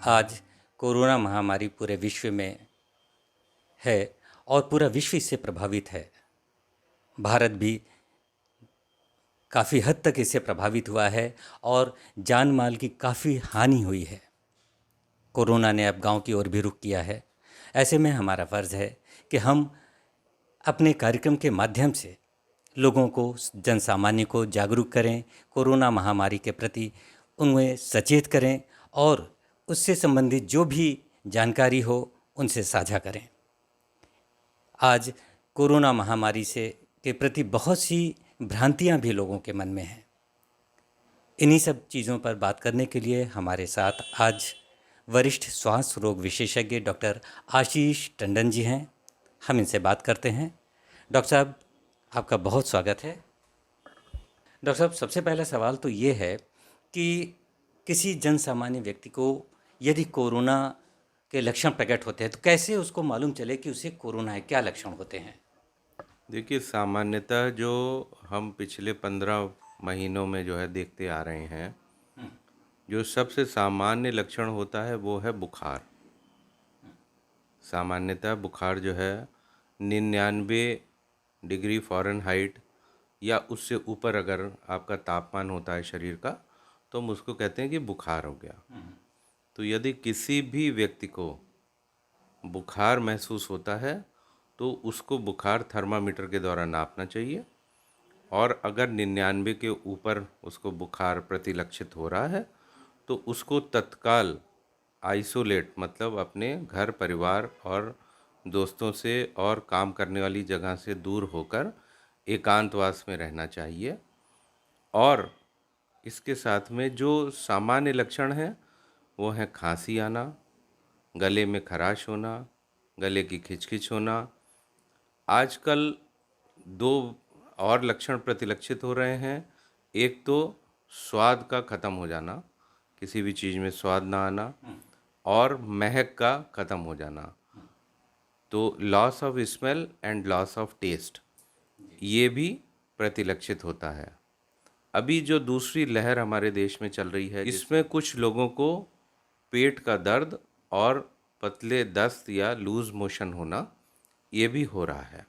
आज कोरोना महामारी पूरे विश्व में है और पूरा विश्व इससे प्रभावित है। भारत भी काफ़ी हद तक इससे प्रभावित हुआ है और जान माल की काफ़ी हानि हुई है। कोरोना ने अब गांव की ओर भी रुख किया है। ऐसे में हमारा फ़र्ज़ है कि हम अपने कार्यक्रम के माध्यम से लोगों को, जन सामान्य को जागरूक करें, कोरोना महामारी के प्रति उन्हें सचेत करें और उससे संबंधित जो भी जानकारी हो उनसे साझा करें। आज कोरोना महामारी से के प्रति बहुत सी भ्रांतियां भी लोगों के मन में हैं। इन्हीं सब चीज़ों पर बात करने के लिए हमारे साथ आज वरिष्ठ श्वास रोग विशेषज्ञ डॉक्टर आशीष टंडन जी हैं। हम इनसे बात करते हैं। डॉक्टर साहब, आपका बहुत स्वागत है। डॉक्टर साहब, सबसे पहला सवाल तो ये है कि किसी जन सामान्य व्यक्ति को यदि कोरोना के लक्षण प्रकट होते हैं तो कैसे उसको मालूम चले कि उसे कोरोना है, क्या लक्षण होते हैं? देखिए, सामान्यतः जो हम पिछले 15 महीनों में जो है देखते आ रहे हैं, जो सबसे सामान्य लक्षण होता है वो है बुखार। सामान्यतः बुखार जो है 99 डिग्री फ़ारेनहाइट या उससे ऊपर अगर आपका तापमान होता है शरीर का, तो हम उसको कहते हैं कि बुखार हो गया। तो यदि किसी भी व्यक्ति को बुखार महसूस होता है तो उसको बुखार थर्मामीटर के द्वारा नापना चाहिए, और अगर 99 के ऊपर उसको बुखार प्रतिलक्षित हो रहा है तो उसको तत्काल आइसोलेट, मतलब अपने घर परिवार और दोस्तों से और काम करने वाली जगह से दूर होकर एकांतवास में रहना चाहिए। और इसके साथ में जो सामान्य लक्षण हैं वो हैं खांसी आना, गले में खराश होना, गले की खिचखिच होना। आजकल दो और लक्षण प्रतिलक्षित हो रहे हैं। एक तो स्वाद का ख़त्म हो जाना, किसी भी चीज़ में स्वाद ना आना, और महक का ख़त्म हो जाना। तो loss of smell and loss of taste, ये भी प्रतिलक्षित होता है। अभी जो दूसरी लहर हमारे देश में चल रही है, इसमें कुछ लोगों को पेट का दर्द और पतले दस्त या लूज़ मोशन होना, ये भी हो रहा है।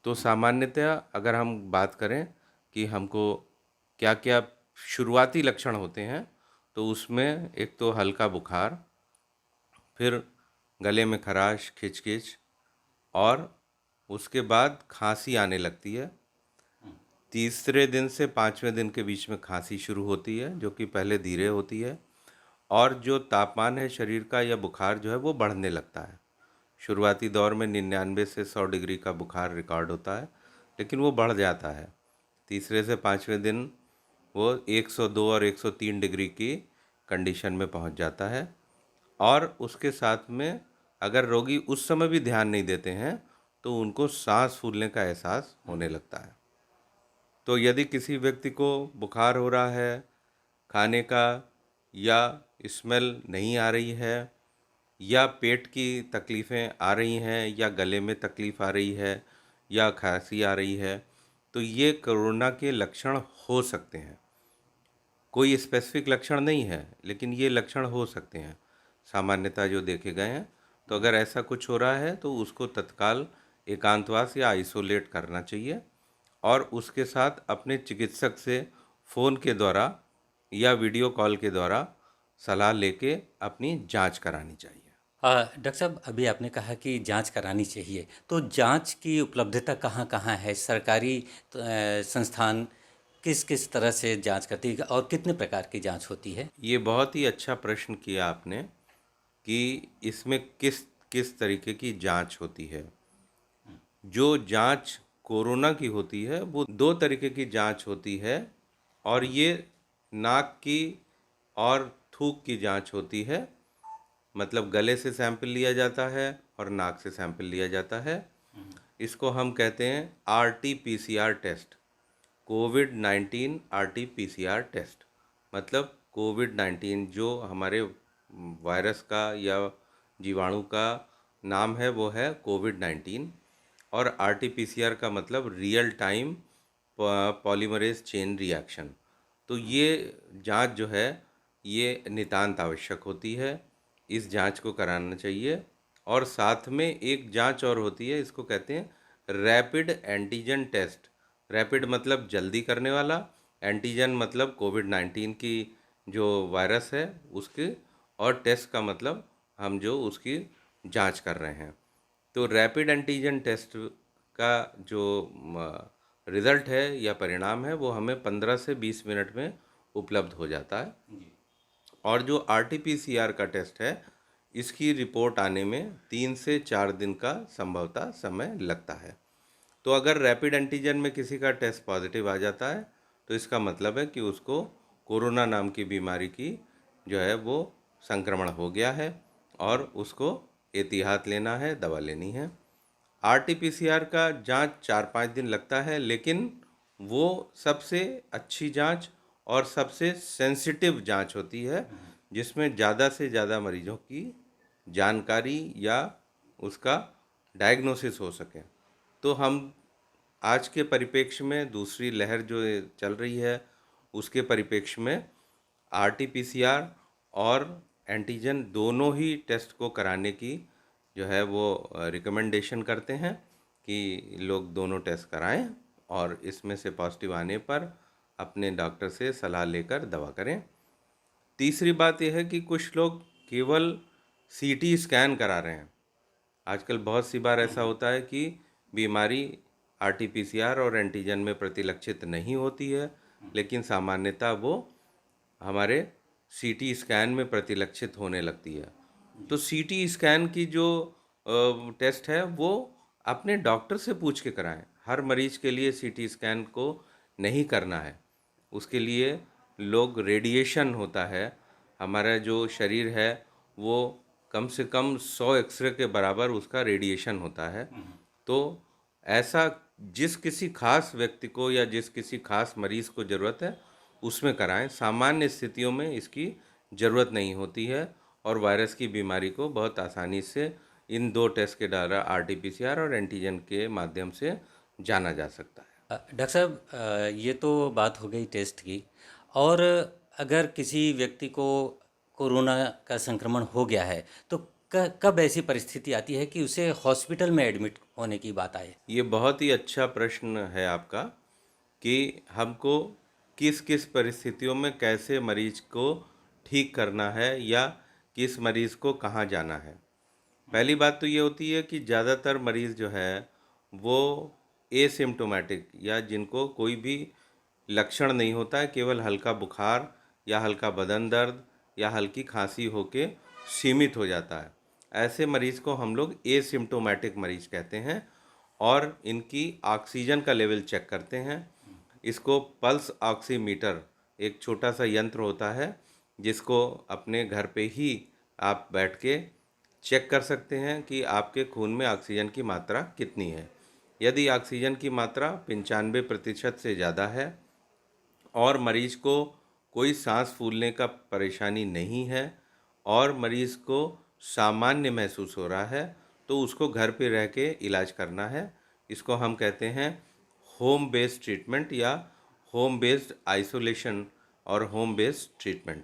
तो सामान्यतः अगर हम बात करें कि हमको क्या क्या शुरुआती लक्षण होते हैं, तो उसमें एक तो हल्का बुखार, फिर गले में खराश, खिचखिच, और उसके बाद खांसी आने लगती है। तीसरे दिन से 5वें दिन के बीच में खांसी शुरू होती है, जो कि पहले धीरे होती है, और जो तापमान है शरीर का या बुखार जो है वो बढ़ने लगता है। शुरुआती दौर में 99 से 100 डिग्री का बुखार रिकॉर्ड होता है, लेकिन वो बढ़ जाता है। तीसरे से 5वें दिन वो 102 और 103 डिग्री की कंडीशन में पहुंच जाता है। और उसके साथ में अगर रोगी उस समय भी ध्यान नहीं देते हैं तो उनको सांस फूलने का एहसास होने लगता है। तो यदि किसी व्यक्ति को बुखार हो रहा है, खाने का या स्मेल नहीं आ रही है, या पेट की तकलीफ़ें आ रही हैं, या गले में तकलीफ़ आ रही है, या खांसी आ रही है, तो ये कोरोना के लक्षण हो सकते हैं। कोई स्पेसिफिक लक्षण नहीं है, लेकिन ये लक्षण हो सकते हैं सामान्यतः जो देखे गए हैं। तो अगर ऐसा कुछ हो रहा है तो उसको तत्काल एकांतवास या आइसोलेट करना चाहिए, और उसके साथ अपने चिकित्सक से फ़ोन के द्वारा या वीडियो कॉल के द्वारा सलाह लेके अपनी जांच करानी चाहिए। डॉक्टर साहब, अभी आपने कहा कि जांच करानी चाहिए, तो जांच की उपलब्धता कहाँ कहाँ है? सरकारी संस्थान किस किस तरह से जांच करती है और कितने प्रकार की जांच होती है? ये बहुत ही अच्छा प्रश्न किया आपने कि इसमें किस किस तरीके की जांच होती है। जो जांच कोरोना की होती है वो दो तरीके की जांच होती है, और ये नाक की और थूक की जांच होती है। मतलब गले से सैंपल लिया जाता है और नाक से सैंपल लिया जाता है। इसको हम कहते हैं RT-PCR टेस्ट, कोविड-19 RT-PCR टेस्ट। मतलब कोविड-19 जो हमारे वायरस का या जीवाणु का नाम है वो है कोविड-19, और RT-PCR का मतलब real time polymerase chain reaction. तो ये जांच जो है ये नितांत आवश्यक होती है। इस जांच को कराना चाहिए। और साथ में एक जांच और होती है, इसको कहते हैं रैपिड एंटीजन टेस्ट। रैपिड मतलब जल्दी करने वाला, एंटीजन मतलब कोविड-19 की जो वायरस है उसके, और टेस्ट का मतलब हम जो उसकी जांच कर रहे हैं। तो रैपिड एंटीजन टेस्ट का जो रिज़ल्ट है या परिणाम है वो हमें 15 से 20 मिनट में उपलब्ध हो जाता है। और जो आरटीपीसीआर का टेस्ट है, इसकी रिपोर्ट आने में 3 से 4 दिन का संभवतः समय लगता है। तो अगर रैपिड एंटीजन में किसी का टेस्ट पॉजिटिव आ जाता है तो इसका मतलब है कि उसको कोरोना नाम की बीमारी की जो है वो संक्रमण हो गया है और उसको एहतियात लेना है, दवा लेनी है। आरटीपीसीआर का जांच 4-5 दिन लगता है, लेकिन वो सबसे अच्छी जांच और सबसे सेंसिटिव जांच होती है, जिसमें ज़्यादा से ज़्यादा मरीजों की जानकारी या उसका डायग्नोसिस हो सके। तो हम आज के परिप्रेक्ष्य में दूसरी लहर जो चल रही है उसके परिप्रेक्ष्य में आरटीपीसीआर और एंटीजन दोनों ही टेस्ट को कराने की जो है वो रिकमेंडेशन करते हैं कि लोग दोनों टेस्ट कराएं और इसमें से पॉजिटिव आने पर अपने डॉक्टर से सलाह लेकर दवा करें। तीसरी बात यह है कि कुछ लोग केवल सीटी स्कैन करा रहे हैं। आजकल बहुत सी बार ऐसा होता है कि बीमारी आरटीपीसीआर और एंटीजन में प्रतिलक्षित नहीं होती है, लेकिन सामान्यतः वो हमारे सीटी स्कैन में प्रतिलक्षित होने लगती है। तो सीटी स्कैन की जो टेस्ट है वो अपने डॉक्टर से पूछ के कराएं। हर मरीज के लिए सीटी स्कैन को नहीं करना है। उसके लिए लोग रेडिएशन होता है, हमारा जो शरीर है वो कम से कम 100 एक्सरे के बराबर उसका रेडिएशन होता है। तो ऐसा जिस किसी खास व्यक्ति को या जिस किसी खास मरीज़ को ज़रूरत है उसमें कराएं। सामान्य स्थितियों में इसकी ज़रूरत नहीं होती है और वायरस की बीमारी को बहुत आसानी से इन दो टेस्ट के द्वारा आरटीपीसीआर और एंटीजन के माध्यम से जाना जा सकता है। डॉक्टर साहब, ये तो बात हो गई टेस्ट की। और अगर किसी व्यक्ति को कोरोना का संक्रमण हो गया है तो कब ऐसी परिस्थिति आती है कि उसे हॉस्पिटल में एडमिट होने की बात आए? ये बहुत ही अच्छा प्रश्न है आपका कि हमको किस किस परिस्थितियों में कैसे मरीज को ठीक करना है या किस मरीज को कहाँ जाना है। पहली बात तो ये होती है कि ज़्यादातर मरीज़ जो है वो एसिम्प्टोमेटिक या जिनको कोई भी लक्षण नहीं होता है, केवल हल्का बुखार या हल्का बदन दर्द या हल्की खांसी होके सीमित हो जाता है। ऐसे मरीज़ को हम लोग एसिम्प्टोमेटिक मरीज़ कहते हैं और इनकी ऑक्सीजन का लेवल चेक करते हैं। इसको पल्स ऑक्सीमीटर, एक छोटा सा यंत्र होता है जिसको अपने घर पे ही आप बैठ के चेक कर सकते हैं कि आपके खून में ऑक्सीजन की मात्रा कितनी है। यदि ऑक्सीजन की मात्रा 95% से ज़्यादा है और मरीज़ को कोई सांस फूलने का परेशानी नहीं है और मरीज़ को सामान्य महसूस हो रहा है तो उसको घर पे रह के इलाज करना है। इसको हम कहते हैं होम बेस्ड ट्रीटमेंट या होम बेस्ड आइसोलेशन और होम बेस्ड ट्रीटमेंट।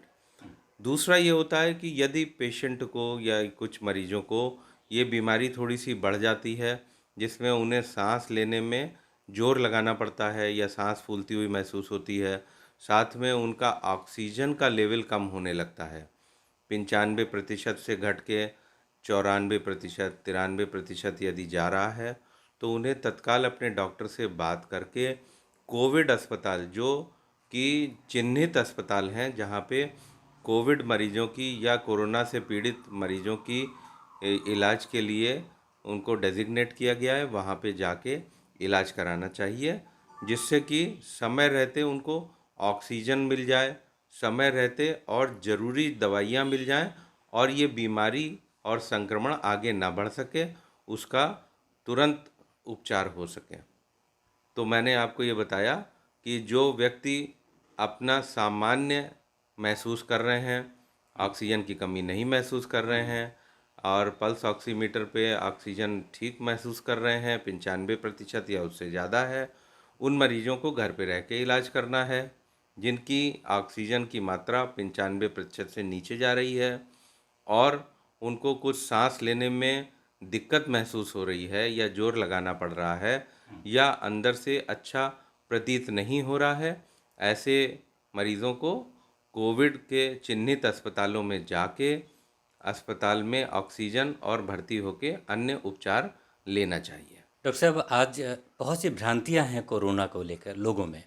दूसरा ये होता है कि यदि पेशेंट को या कुछ मरीजों को ये बीमारी थोड़ी सी बढ़ जाती है जिसमें उन्हें सांस लेने में जोर लगाना पड़ता है या सांस फूलती हुई महसूस होती है, साथ में उनका ऑक्सीजन का लेवल कम होने लगता है, 95% से घट के 94%, 93% यदि जा रहा है तो उन्हें तत्काल अपने डॉक्टर से बात करके कोविड अस्पताल, जो कि चिन्हित अस्पताल हैं जहाँ पे कोविड मरीजों की या कोरोना से पीड़ित मरीजों की इलाज के लिए उनको डेजिग्नेट किया गया है, वहाँ पे जाके इलाज कराना चाहिए, जिससे कि समय रहते उनको ऑक्सीजन मिल जाए, समय रहते और ज़रूरी दवाइयाँ मिल जाएं और ये बीमारी और संक्रमण आगे ना बढ़ सके, उसका तुरंत उपचार हो सके। तो मैंने आपको ये बताया कि जो व्यक्ति अपना सामान्य महसूस कर रहे हैं, ऑक्सीजन की कमी नहीं महसूस कर रहे हैं और पल्स ऑक्सीमीटर पे ऑक्सीजन ठीक महसूस कर रहे हैं, 95% या उससे ज़्यादा है, उन मरीजों को घर पे रह के इलाज करना है। जिनकी ऑक्सीजन की मात्रा 95% से नीचे जा रही है और उनको कुछ सांस लेने में दिक्कत महसूस हो रही है या जोर लगाना पड़ रहा है या अंदर से अच्छा प्रतीत नहीं हो रहा है, ऐसे मरीज़ों को कोविड के चिन्हित अस्पतालों में जाके अस्पताल में ऑक्सीजन और भर्ती होके अन्य उपचार लेना चाहिए। डॉक्टर साहब, आज बहुत सी भ्रांतियां हैं कोरोना को लेकर लोगों में।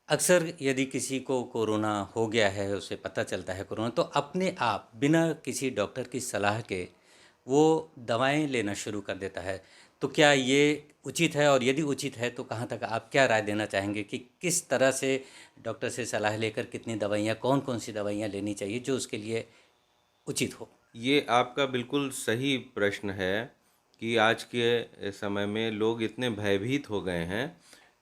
अक्सर यदि किसी को कोरोना हो गया है, उसे पता चलता है कोरोना, तो अपने आप बिना किसी डॉक्टर की सलाह के वो दवाएं लेना शुरू कर देता है। तो क्या ये उचित है, और यदि उचित है तो कहाँ तक आप क्या राय देना चाहेंगे कि किस तरह से डॉक्टर से सलाह लेकर कितनी दवाइयाँ, कौन कौन सी दवाइयाँ लेनी चाहिए जो उसके लिए उचित हो? ये आपका बिल्कुल सही प्रश्न है कि आज के समय में लोग इतने भयभीत हो गए हैं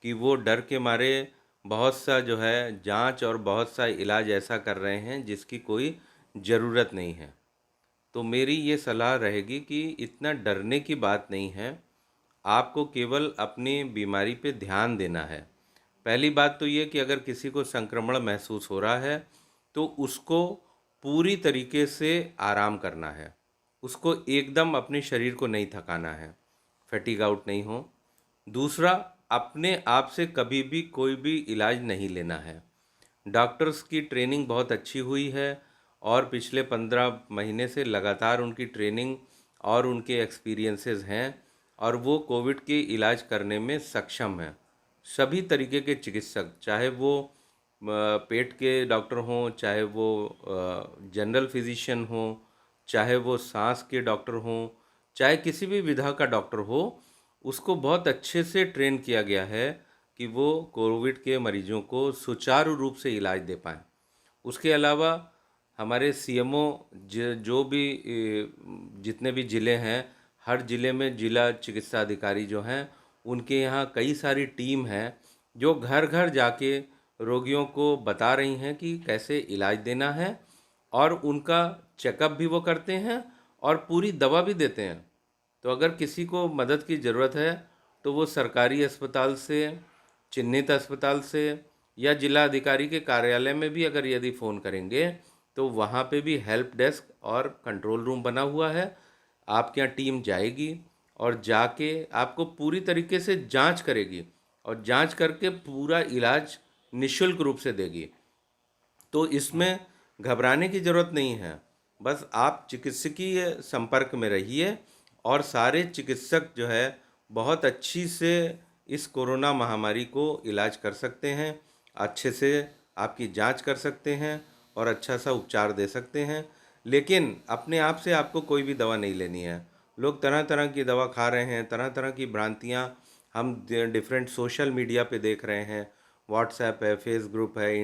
कि वो डर के मारे बहुत सा जो है जांच और बहुत सा इलाज ऐसा कर रहे हैं जिसकी कोई ज़रूरत नहीं है। तो मेरी ये सलाह रहेगी कि इतना डरने की बात नहीं है, आपको केवल अपनी बीमारी पे ध्यान देना है। पहली बात तो ये कि अगर किसी को संक्रमण महसूस हो रहा है तो उसको पूरी तरीके से आराम करना है। उसको एकदम अपने शरीर को नहीं थकाना है, फैटिग आउट नहीं हो। दूसरा, अपने आप से कभी भी कोई भी इलाज नहीं लेना है। डॉक्टर्स की ट्रेनिंग बहुत अच्छी हुई है और पिछले 15 महीने से लगातार उनकी ट्रेनिंग और उनके एक्सपीरियंसेस हैं और वो कोविड के इलाज करने में सक्षम हैं। सभी तरीके के चिकित्सक, चाहे वो पेट के डॉक्टर हों, चाहे वो जनरल फिजिशियन हों, चाहे वो सांस के डॉक्टर हों, चाहे किसी भी विधा का डॉक्टर हो, उसको बहुत अच्छे से ट्रेन किया गया है कि वो कोविड के मरीजों को सुचारू रूप से इलाज दे पाएँ। उसके अलावा हमारे सीएमओ जो भी जितने भी ज़िले हैं, हर ज़िले में जिला चिकित्सा अधिकारी जो हैं, उनके यहाँ कई सारी टीम है जो घर घर जाके रोगियों को बता रही हैं कि कैसे इलाज देना है और उनका चेकअप भी वो करते हैं और पूरी दवा भी देते हैं। तो अगर किसी को मदद की ज़रूरत है तो वो सरकारी अस्पताल से, चिन्हित अस्पताल से या जिला अधिकारी के कार्यालय में भी अगर यदि फ़ोन करेंगे तो वहाँ पे भी हेल्प डेस्क और कंट्रोल रूम बना हुआ है। आपके यहाँ टीम जाएगी और जाके आपको पूरी तरीके से जांच करेगी और जांच करके पूरा इलाज निःशुल्क रूप से देगी। तो इसमें घबराने की ज़रूरत नहीं है। बस आप चिकित्सकीय संपर्क में रहिए और सारे चिकित्सक जो है बहुत अच्छी से इस कोरोना महामारी को इलाज कर सकते हैं, अच्छे से आपकी जांच कर सकते हैं और अच्छा सा उपचार दे सकते हैं। लेकिन अपने आप से आपको कोई भी दवा नहीं लेनी है। लोग तरह तरह की दवा खा रहे हैं, तरह तरह की भ्रांतियाँ हम डिफरेंट सोशल मीडिया पे देख रहे हैं। व्हाट्सएप है, फेस ग्रुप है,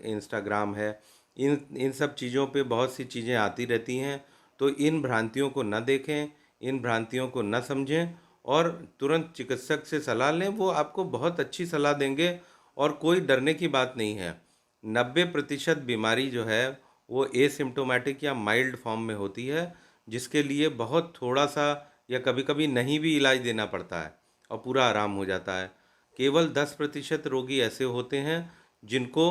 इंस्टाग्राम है, इन सब चीज़ों पे बहुत सी चीज़ें आती रहती हैं। तो इन भ्रांतियों को न देखें, इन भ्रांतियों को न समझें और तुरंत चिकित्सक से सलाह लें। वो आपको बहुत अच्छी सलाह देंगे और कोई डरने की बात नहीं है। 90% बीमारी जो है वो एसिम्प्टोमेटिक या माइल्ड फॉर्म में होती है, जिसके लिए बहुत थोड़ा सा या कभी कभी नहीं भी इलाज देना पड़ता है और पूरा आराम हो जाता है। केवल 10% रोगी ऐसे होते हैं जिनको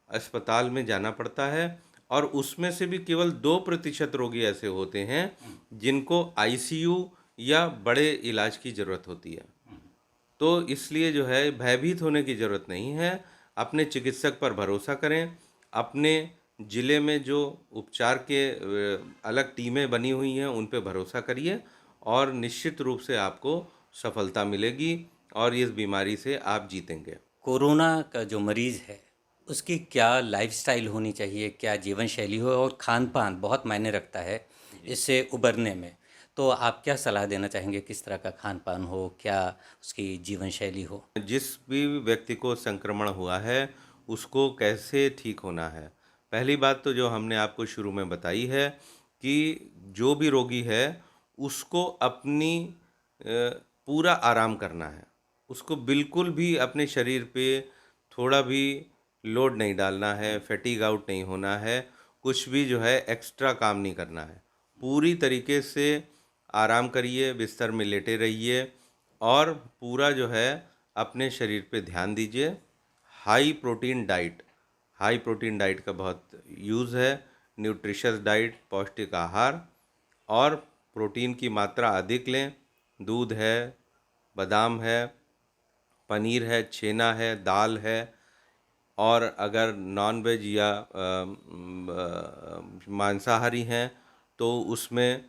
अस्पताल में जाना पड़ता है और उसमें से भी केवल 2% रोगी ऐसे होते हैं जिनको आईसीयू या बड़े इलाज की ज़रूरत होती है। तो इसलिए जो है भयभीत होने की ज़रूरत नहीं है। अपने चिकित्सक पर भरोसा करें। अपने ज़िले में जो उपचार के अलग टीमें बनी हुई हैं उन पे भरोसा करिए और निश्चित रूप से आपको सफलता मिलेगी और इस बीमारी से आप जीतेंगे। कोरोना का जो मरीज़ है, उसकी क्या लाइफस्टाइल होनी चाहिए, क्या जीवन शैली हो, और खान पान बहुत मायने रखता है इससे उबरने में। तो आप क्या सलाह देना चाहेंगे, किस तरह का खान पान हो, क्या उसकी जीवन शैली हो? जिस भी व्यक्ति को संक्रमण हुआ है उसको कैसे ठीक होना है। पहली बात तो जो हमने आपको शुरू में बताई है कि जो भी रोगी है उसको अपनी पूरा आराम करना है। उसको बिल्कुल भी अपने शरीर पे थोड़ा भी लोड नहीं डालना है, फैटिग आउट नहीं होना है, कुछ भी जो है एक्स्ट्रा काम नहीं करना है। पूरी तरीके से आराम करिए, बिस्तर में लेटे रहिए और पूरा जो है अपने शरीर पे ध्यान दीजिए। High protein diet, high protein diet का बहुत यूज़ है। न्यूट्रिशियस डाइट, पौष्टिक आहार और प्रोटीन की मात्रा अधिक लें। दूध है, बादाम है, पनीर है, छेना है, दाल है। और अगर नॉन वेज या मांसाहारी हैं तो उसमें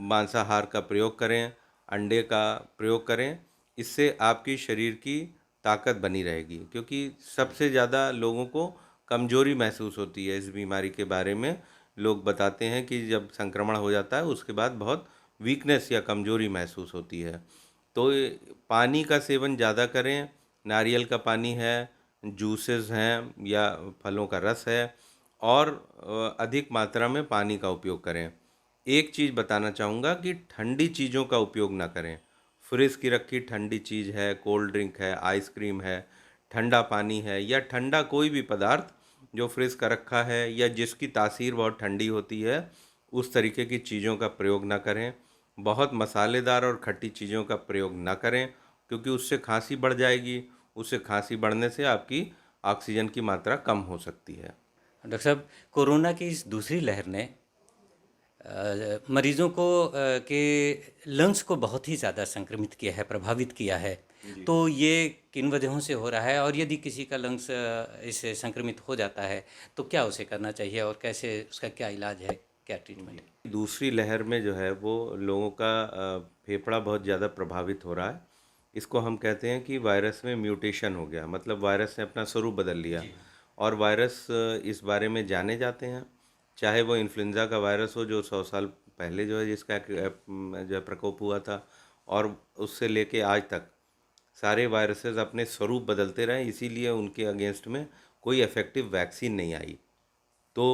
मांसाहार का प्रयोग करें, अंडे का प्रयोग करें। इससे आपकी शरीर की ताकत बनी रहेगी, क्योंकि सबसे ज़्यादा लोगों को कमज़ोरी महसूस होती है। इस बीमारी के बारे में लोग बताते हैं कि जब संक्रमण हो जाता है उसके बाद बहुत वीकनेस या कमज़ोरी महसूस होती है। तो पानी का सेवन ज़्यादा करें। नारियल का पानी है, जूसेस हैं या फलों का रस है, और अधिक मात्रा में पानी का उपयोग करें। एक चीज़ बताना चाहूँगा कि ठंडी चीज़ों का उपयोग ना करें। फ्रिज की रखी ठंडी चीज़ है, कोल्ड ड्रिंक है, आइसक्रीम है, ठंडा पानी है या ठंडा कोई भी पदार्थ जो फ्रिज का रखा है या जिसकी तासीर बहुत ठंडी होती है, उस तरीके की चीज़ों का प्रयोग ना करें। बहुत मसालेदार और खट्टी चीज़ों का प्रयोग ना करें, क्योंकि उससे खांसी बढ़ जाएगी। उससे खांसी बढ़ने से आपकी ऑक्सीजन की मात्रा कम हो सकती है। डॉक्टर साहब, कोरोना की इस दूसरी लहर ने मरीजों को के लंग्स को बहुत ही ज़्यादा संक्रमित किया है, प्रभावित किया है। तो ये किन वजहों से हो रहा है, और यदि किसी का लंग्स इससे संक्रमित हो जाता है तो क्या उसे करना चाहिए और कैसे, उसका क्या इलाज है, क्या ट्रीटमेंट है? दूसरी लहर में जो है वो लोगों का फेफड़ा बहुत ज़्यादा प्रभावित हो रहा है। इसको हम कहते हैं कि वायरस में म्यूटेशन हो गया, मतलब वायरस ने अपना स्वरूप बदल लिया। और वायरस इस बारे में जाने जाते हैं, चाहे वो इन्फ्लुएंजा का वायरस हो जो 100 साल पहले जो है जिसका जो है प्रकोप हुआ था, और उससे लेके आज तक सारे वायरसेस अपने स्वरूप बदलते रहे, इसीलिए उनके अगेंस्ट में कोई इफेक्टिव वैक्सीन नहीं आई। तो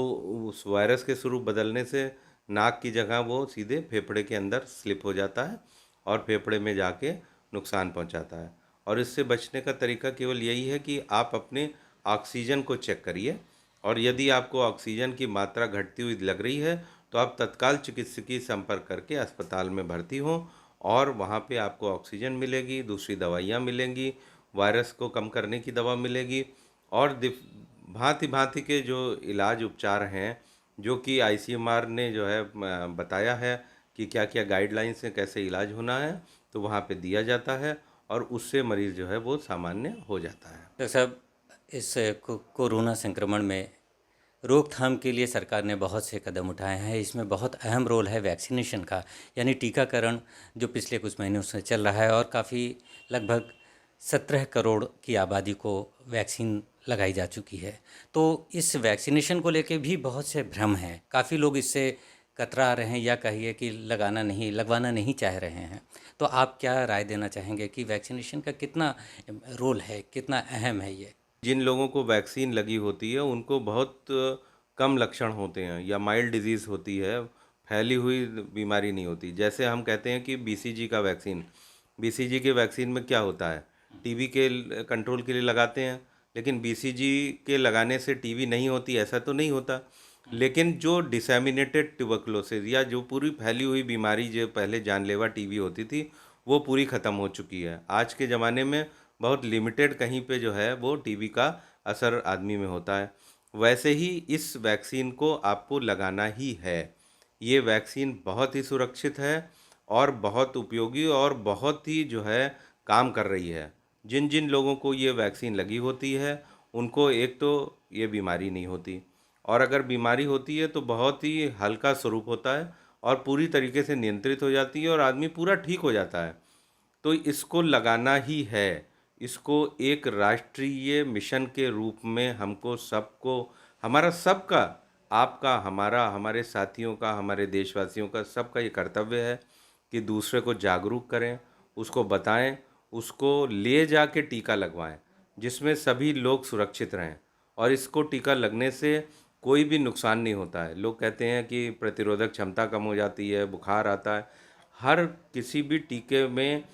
उस वायरस के स्वरूप बदलने से नाक की जगह वो सीधे फेफड़े के अंदर स्लिप हो जाता है और फेफड़े में जाके नुकसान पहुंचाता है। और इससे बचने का तरीका केवल यही है कि आप अपने ऑक्सीजन को चेक करिए, और यदि आपको ऑक्सीजन की मात्रा घटती हुई लग रही है तो आप तत्काल चिकित्सकीय संपर्क करके अस्पताल में भर्ती हों, और वहाँ पे आपको ऑक्सीजन मिलेगी, दूसरी दवाइयाँ मिलेंगी, वायरस को कम करने की दवा मिलेगी, और भांति भांति के जो इलाज उपचार हैं, जो कि आईसीएमआर ने जो है बताया है कि क्या क्या गाइडलाइंस हैं, कैसे इलाज होना है, तो वहाँ पे दिया जाता है और उससे मरीज़ जो है वो सामान्य हो जाता है। डॉक्टर साहब, इस कोरोना संक्रमण में रोकथाम के लिए सरकार ने बहुत से कदम उठाए हैं। इसमें बहुत अहम रोल है वैक्सीनेशन का, यानी टीकाकरण, जो पिछले कुछ महीनों से चल रहा है, और काफ़ी लगभग 17 करोड़ की आबादी को वैक्सीन लगाई जा चुकी है। तो इस वैक्सीनेशन को लेके भी बहुत से भ्रम हैं, काफ़ी लोग इससे कतरा रहे हैं, या कहिए कि लगवाना नहीं चाह रहे हैं। तो आप क्या राय देना चाहेंगे कि वैक्सीनेशन का कितना रोल है, कितना अहम है ये? जिन लोगों को वैक्सीन लगी होती है उनको बहुत कम लक्षण होते हैं या माइल्ड डिजीज़ होती है, फैली हुई बीमारी नहीं होती। जैसे हम कहते हैं कि बीसीजी का वैक्सीन, बीसीजी के वैक्सीन में क्या होता है, टीबी के कंट्रोल के लिए लगाते हैं, लेकिन बीसीजी के लगाने से टीबी नहीं होती ऐसा तो नहीं होता। लेकिन जो डिसैमिनेटेड ट्यूबरकुलोसिस या जो पूरी फैली हुई बीमारी जो पहले जानलेवा टीबी होती थी, वो पूरी ख़त्म हो चुकी है। आज के ज़माने में बहुत लिमिटेड कहीं पे जो है वो टीबी का असर आदमी में होता है। वैसे ही इस वैक्सीन को आपको लगाना ही है। ये वैक्सीन बहुत ही सुरक्षित है और बहुत उपयोगी और बहुत ही जो है काम कर रही है। जिन जिन लोगों को ये वैक्सीन लगी होती है उनको एक तो ये बीमारी नहीं होती, और अगर बीमारी होती है तो बहुत ही हल्का स्वरूप होता है और पूरी तरीके से नियंत्रित हो जाती है और आदमी पूरा ठीक हो जाता है। तो इसको लगाना ही है। इसको एक राष्ट्रीय मिशन के रूप में हमको सबको, हमारा सबका, आपका, हमारा, हमारे साथियों का, हमारे देशवासियों का, सबका ये कर्तव्य है कि दूसरे को जागरूक करें, उसको बताएं, उसको ले जाके टीका लगवाएं, जिसमें सभी लोग सुरक्षित रहें। और इसको टीका लगने से कोई भी नुकसान नहीं होता है। लोग कहते हैं कि प्रतिरोधक क्षमता कम हो जाती है, बुखार आता है। हर किसी भी टीके में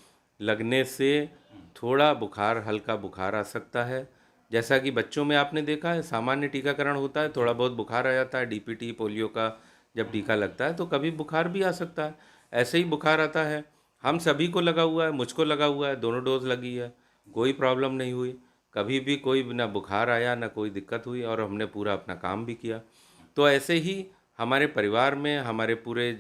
लगने से थोड़ा बुखार, हल्का बुखार आ सकता है। जैसा कि बच्चों में आपने देखा है, सामान्य टीकाकरण होता है, थोड़ा बहुत बुखार आ जाता है। डीपीटी, पोलियो का जब टीका लगता है तो कभी बुखार भी आ सकता है। ऐसे ही बुखार आता है, हम सभी को लगा हुआ है, मुझको लगा हुआ है, दोनों डोज लगी है, कोई प्रॉब्लम नहीं हुई, कभी भी कोई ना बुखार आया ना कोई दिक्कत हुई, और हमने पूरा अपना काम भी किया। तो ऐसे ही हमारे परिवार में, हमारे पूरे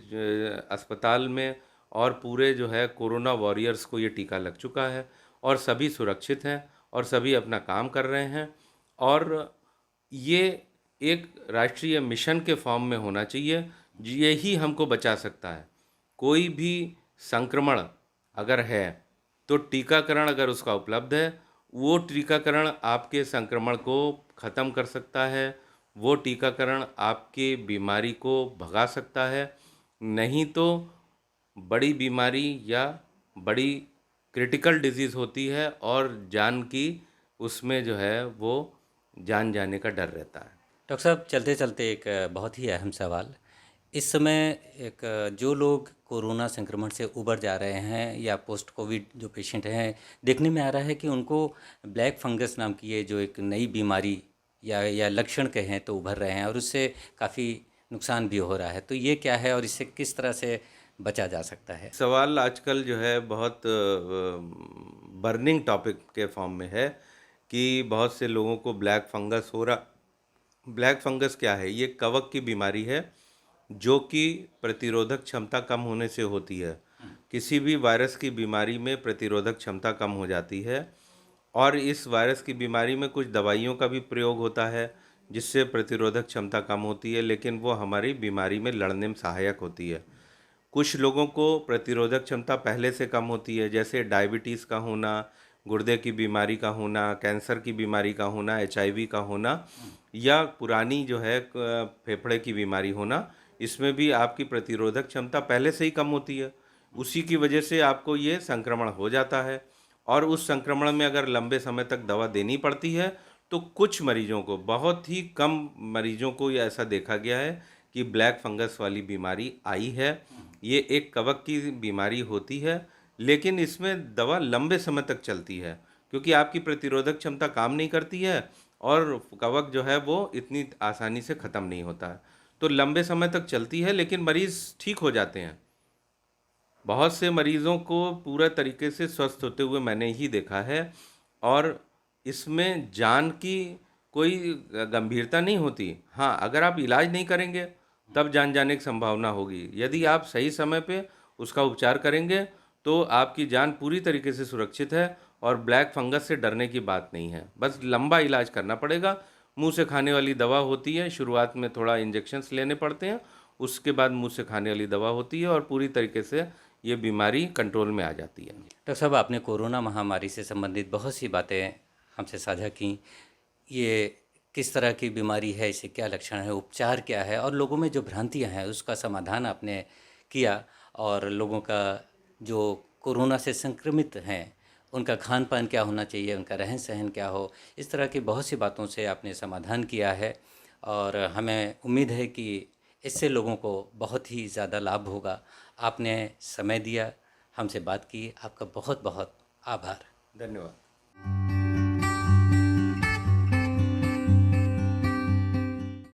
अस्पताल में और पूरे जो है कोरोना वॉरियर्स को ये टीका लग चुका है और सभी सुरक्षित हैं और सभी अपना काम कर रहे हैं। और ये एक राष्ट्रीय मिशन के फॉर्म में होना चाहिए, यही हमको बचा सकता है। कोई भी संक्रमण अगर है तो टीकाकरण अगर उसका उपलब्ध है, वो टीकाकरण आपके संक्रमण को ख़त्म कर सकता है, वो टीकाकरण आपके बीमारी को भगा सकता है। नहीं तो बड़ी बीमारी या बड़ी क्रिटिकल डिजीज़ होती है और जान की उसमें जो है वो जान जाने का डर रहता है। डॉक्टर साहब, चलते चलते एक बहुत ही अहम सवाल। इस समय एक जो लोग कोरोना संक्रमण से उबर जा रहे हैं या पोस्ट कोविड जो पेशेंट हैं, देखने में आ रहा है कि उनको ब्लैक फंगस नाम की ये जो एक नई बीमारी या लक्षण कहें तो उभर रहे हैं और उससे काफ़ी नुकसान भी हो रहा है। तो ये क्या है और इससे किस तरह से बचा जा सकता है? सवाल आजकल जो है बहुत बर्निंग टॉपिक के फॉर्म में है कि बहुत से लोगों को ब्लैक फंगस हो रहा। ब्लैक फंगस क्या है? ये कवक की बीमारी है जो कि प्रतिरोधक क्षमता कम होने से होती है। किसी भी वायरस की बीमारी में प्रतिरोधक क्षमता कम हो जाती है और इस वायरस की बीमारी में कुछ दवाइयों का भी प्रयोग होता है जिससे प्रतिरोधक क्षमता कम होती है, लेकिन वो हमारी बीमारी में लड़ने में सहायक होती है। कुछ लोगों को प्रतिरोधक क्षमता पहले से कम होती है, जैसे डायबिटीज़ का होना, गुर्दे की बीमारी का होना, कैंसर की बीमारी का होना, एचआईवी का होना या पुरानी जो है फेफड़े की बीमारी होना, इसमें भी आपकी प्रतिरोधक क्षमता पहले से ही कम होती है। उसी की वजह से आपको ये संक्रमण हो जाता है और उस संक्रमण में अगर लंबे समय तक दवा देनी पड़ती है, तो कुछ मरीजों को, बहुत ही कम मरीजों को ये ऐसा देखा गया है कि ब्लैक फंगस वाली बीमारी आई है। ये एक कवक की बीमारी होती है, लेकिन इसमें दवा लंबे समय तक चलती है क्योंकि आपकी प्रतिरोधक क्षमता काम नहीं करती है और कवक जो है वो इतनी आसानी से ख़त्म नहीं होता है। तो लंबे समय तक चलती है लेकिन मरीज़ ठीक हो जाते हैं। बहुत से मरीज़ों को पूरा तरीके से स्वस्थ होते हुए मैंने ही देखा है और इसमें जान की कोई गंभीरता नहीं होती। हाँ, अगर आप इलाज नहीं करेंगे तब जान जाने की संभावना होगी। यदि आप सही समय पे उसका उपचार करेंगे तो आपकी जान पूरी तरीके से सुरक्षित है और ब्लैक फंगस से डरने की बात नहीं है। बस लंबा इलाज करना पड़ेगा। मुंह से खाने वाली दवा होती है, शुरुआत में थोड़ा इंजेक्शन्स लेने पड़ते हैं, उसके बाद मुंह से खाने वाली दवा होती है और पूरी तरीके से ये बीमारी कंट्रोल में आ जाती है। डॉक्टर साहब, आपने कोरोना महामारी से संबंधित बहुत सी बातें हमसे साझा की। ये किस तरह की बीमारी है, इससे क्या लक्षण है, उपचार क्या है और लोगों में जो भ्रांतियां हैं उसका समाधान आपने किया। और लोगों का जो कोरोना से संक्रमित हैं उनका खान पान क्या होना चाहिए, उनका रहन सहन क्या हो, इस तरह की बहुत सी बातों से आपने समाधान किया है। और हमें उम्मीद है कि इससे लोगों को बहुत ही ज़्यादा लाभ होगा। आपने समय दिया, हमसे बात की, आपका बहुत बहुत आभार। धन्यवाद।